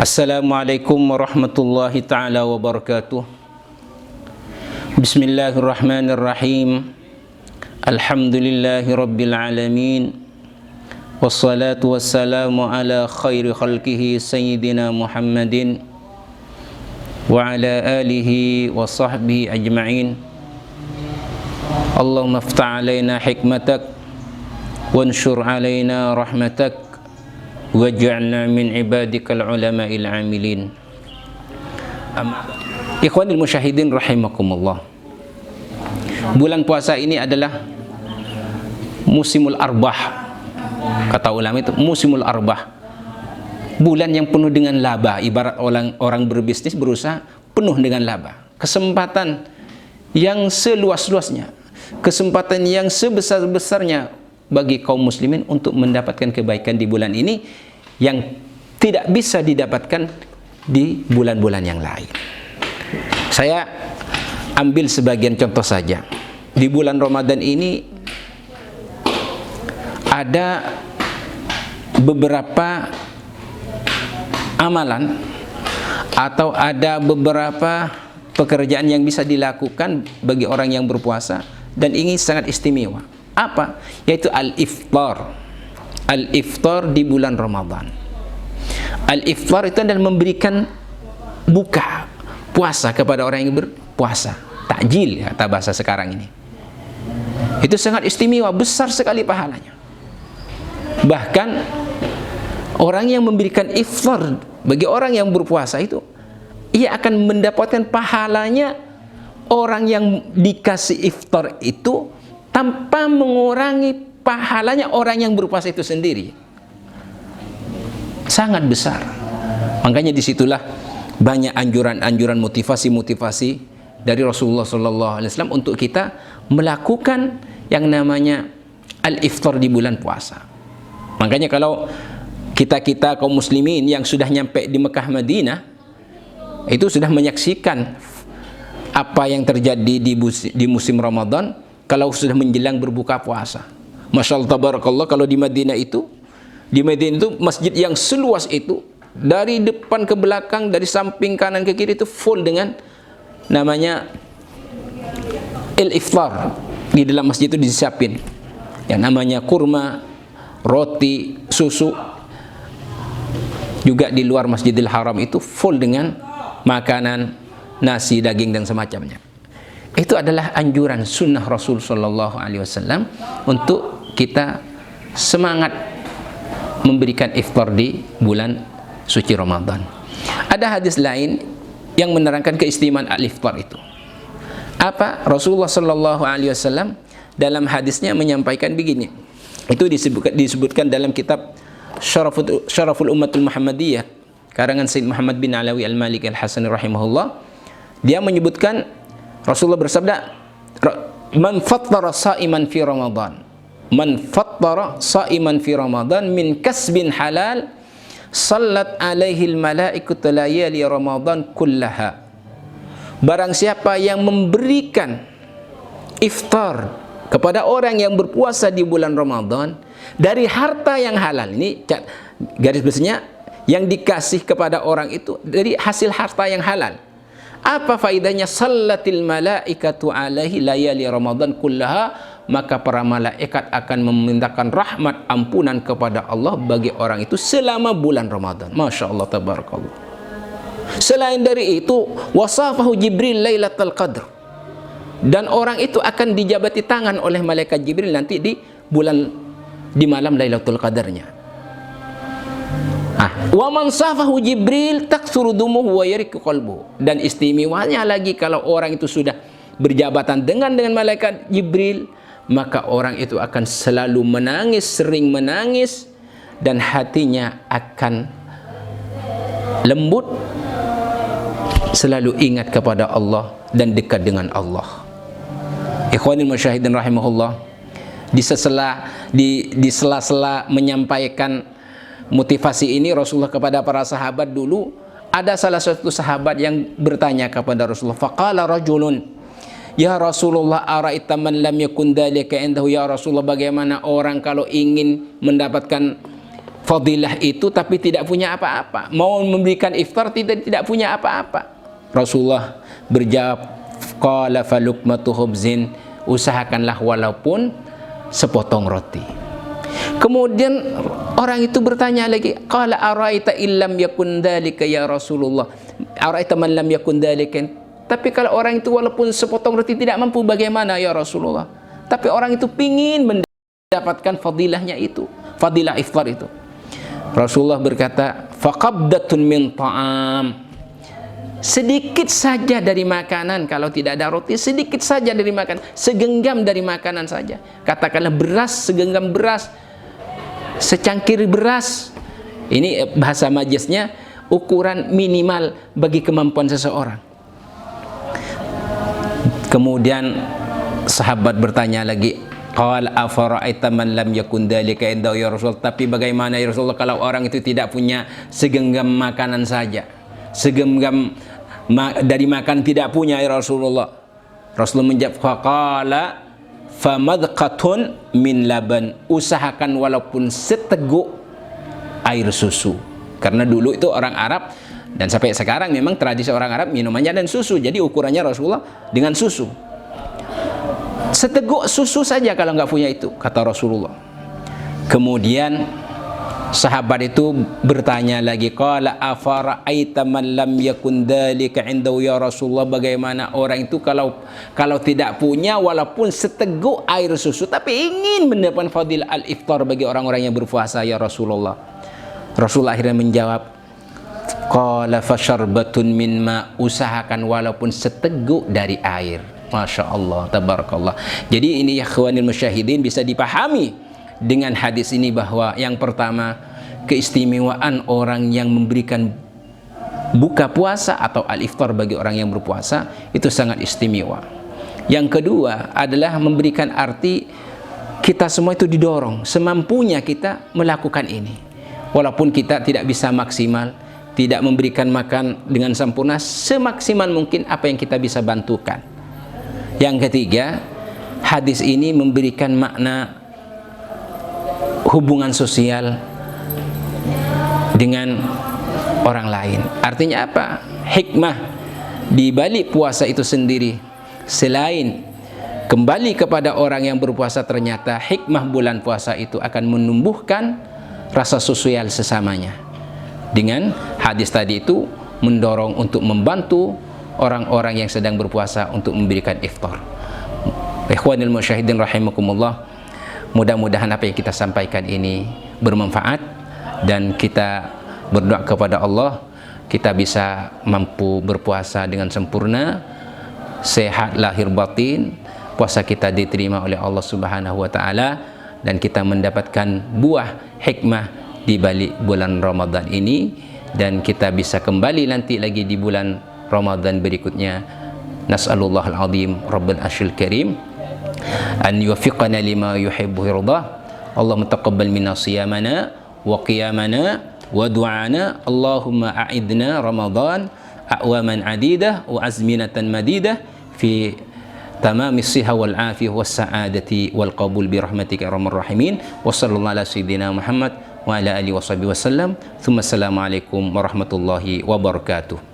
Assalamualaikum warahmatullahi ta'ala wabarakatuh. Bismillahirrahmanirrahim. Alhamdulillahi rabbil alamin. Wassalatu wassalamu ala khairi khalqihi sayyidina Muhammadin wa ala alihi wa sahbihi ajma'in. Allahumma aftah alaina hikmatak wanshur alaina rahmatak waj'alna min ibadikal ulama'il amilin. Ikhwanil musyahidin rahimakumullah. Bulan puasa ini adalah musimul arbah. Kata ulama itu musimul arbah. Bulan yang penuh dengan laba, ibarat orang berbisnis berusaha penuh dengan laba. Kesempatan yang seluas-luasnya, kesempatan yang sebesar-besarnya bagi kaum muslimin untuk mendapatkan kebaikan di bulan ini yang tidak bisa didapatkan di bulan-bulan yang lain. Saya ambil sebagian contoh saja. Di bulan Ramadan ini ada beberapa amalan atau ada beberapa pekerjaan yang bisa dilakukan bagi orang yang berpuasa dan ini sangat istimewa. Apa? Yaitu al-iftar. Al-iftar di bulan Ramadan. Al-iftar itu adalah memberikan buka puasa kepada orang yang berpuasa. Takjil kata bahasa sekarang ini. Itu sangat istimewa, besar sekali pahalanya. Bahkan orang yang memberikan iftar bagi orang yang berpuasa itu, ia akan mendapatkan pahalanya orang yang dikasih iftar itu tanpa mengurangi pahalanya orang yang berpuasa itu sendiri. Sangat besar. Makanya disitulah banyak anjuran-anjuran motivasi-motivasi dari Rasulullah SAW untuk kita melakukan yang namanya al-iftar di bulan puasa. Makanya kalau kita kaum muslimin yang sudah nyampe di Mekah Madinah itu sudah menyaksikan apa yang terjadi di musim Ramadan kalau sudah menjelang berbuka puasa. Masya Allah tabarakallah, kalau di Madinah itu masjid yang seluas itu, dari depan ke belakang, dari samping kanan ke kiri itu full dengan namanya al-iftar. Di dalam masjid itu disiapin yang namanya kurma, roti, susu. Juga di luar Masjidil Haram itu full dengan makanan, nasi, daging dan semacamnya. Itu adalah anjuran sunnah Rasul Sallallahu Alaihi Wasallam untuk kita semangat memberikan iftar di bulan suci Ramadan. Ada hadis lain yang menerangkan keistimewaan al-iftar itu. Apa? Rasulullah Sallallahu Alaihi Wasallam dalam hadisnya menyampaikan begini. Itu disebutkan dalam kitab Syaraful Ummatul Muhammadiyah karangan Sayyid Muhammad bin Alawi Al-Maliki Al-Hasani rahimahullah. Dia menyebutkan Rasulullah bersabda, "Man fattara sa'iman fi Ramadan, man fattara sa'iman fi Ramadan min kasbin halal, sallat alaihi al-malaikatu layali Ramadan kullaha." Barang siapa yang memberikan iftar kepada orang yang berpuasa di bulan Ramadan dari harta yang halal, ini garis besarnya yang dikasih kepada orang itu dari hasil harta yang halal. Apa faedahnya? Sallatil malaikatu alaihi layali Ramadan kullaha, maka para malaikat akan memintakan rahmat ampunan kepada Allah bagi orang itu selama bulan Ramadan. Masya Allah tabarakallah. Selain dari itu, wasafahu Jibril Lailatul Qadr, dan orang itu akan dijabati tangan oleh malaikat Jibril nanti di malam Lailatul Qadarnya. Wa man safahu Jibril taksuru dumuhu wa yariku qalbuhu. Dan istimewanya lagi kalau orang itu sudah berjabatan dengan malaikat Jibril, maka orang itu akan selalu menangis, sering menangis, dan hatinya akan lembut, selalu ingat kepada Allah dan dekat dengan Allah. Ikhwanil musyahidin rahimahullah, di sela-sela menyampaikan motivasi ini Rasulullah kepada para sahabat dulu, ada salah satu sahabat yang bertanya kepada Rasulullah, faqala rajulun, ya Rasulullah, ara'aita man lam yakun dzalika indahu, ya Rasulullah, bagaimana orang kalau ingin mendapatkan fadilah itu tapi tidak punya apa-apa, mau memberikan iftar tidak punya apa-apa. Rasulullah berjawab, qala falukmatu khubzin, usahakanlah walaupun sepotong roti. Kemudian orang itu bertanya lagi, qala araita illam yakun dzalika ya Rasulullah, araita man lam yakun dzalika, tapi kalau orang itu walaupun sepotong roti tidak mampu bagaimana ya Rasulullah? Tapi orang itu pingin mendapatkan fadilahnya itu, fadilah iftar itu. Rasulullah berkata, faqabdatun min ta'am, sedikit saja dari makanan. Kalau tidak ada roti, sedikit saja dari makanan, segenggam dari makanan saja. Katakanlah beras, segenggam beras, secangkir beras. Ini bahasa majasnya ukuran minimal bagi kemampuan seseorang. Kemudian sahabat bertanya lagi, qala afara'aita man lam yakun dzalika indahu ya Rasul, tapi bagaimana ya Rasulullah kalau orang itu tidak punya segenggam makanan saja, segenggam dari makan tidak punya ya Rasulullah. Rasulullah menjawab, faqala famadqatun min laban, usahakan walaupun seteguk air susu. Karena dulu itu orang Arab, dan sampai sekarang memang tradisi orang Arab minumannya dan susu, jadi ukurannya Rasulullah dengan susu. Seteguk susu saja kalau nggak punya itu, kata Rasulullah. Kemudian sahabat itu bertanya lagi, qala afara'aita man lam yakun dzalika indahu ya Rasulullah, bagaimana orang itu kalau tidak punya walaupun seteguk air susu tapi ingin mendapatkan fadilah al-iftar bagi orang-orang yang berpuasa ya Rasulullah. Rasulullah akhirnya menjawab, qala fasyarbatun min ma, usahakan walaupun seteguk dari air. Masya Allah, tabarakallah. Jadi ini ya ikhwanil musyahidin, bisa dipahami dengan hadis ini bahwa yang pertama, keistimewaan orang yang memberikan buka puasa atau al-iftar bagi orang yang berpuasa itu sangat istimewa. Yang kedua adalah memberikan arti kita semua itu didorong semampunya kita melakukan ini, walaupun kita tidak bisa maksimal, tidak memberikan makan dengan sempurna, semaksimal mungkin apa yang kita bisa bantukan. Yang ketiga, hadis ini memberikan makna hubungan sosial dengan orang lain. Artinya apa? Hikmah di balik puasa itu sendiri, selain kembali kepada orang yang berpuasa, ternyata hikmah bulan puasa itu akan menumbuhkan rasa sosial sesamanya. Dengan hadis tadi itu mendorong untuk membantu orang-orang yang sedang berpuasa untuk memberikan iftar. Ikhwanil musyahidin rahimakumullah, mudah-mudahan apa yang kita sampaikan ini bermanfaat dan kita berdoa kepada Allah kita bisa mampu berpuasa dengan sempurna, sehat lahir batin, puasa kita diterima oleh Allah Subhanahu wa taala, dan kita mendapatkan buah hikmah di balik bulan Ramadan ini, dan kita bisa kembali nanti lagi di bulan Ramadan berikutnya. Nas'alullahal azim rabbul arsyil karim an yuwaffiqana lima yuhibbu yardah. Allahumma taqabbal minna siyamana wa qiyamana wa du'ana. Allahumma a'idna Ramadan a'waman adidah wa azminatan madidah fi tamamis siha wal afiyah was sa'adati wal qabul bi rahmatika ya arhamar rahimin. Wa sallallahu ala sayyidina Muhammad wa ala alihi wa sahbihi wasallam. Tsumma assalamu alaikum warahmatullahi wabarakatuh.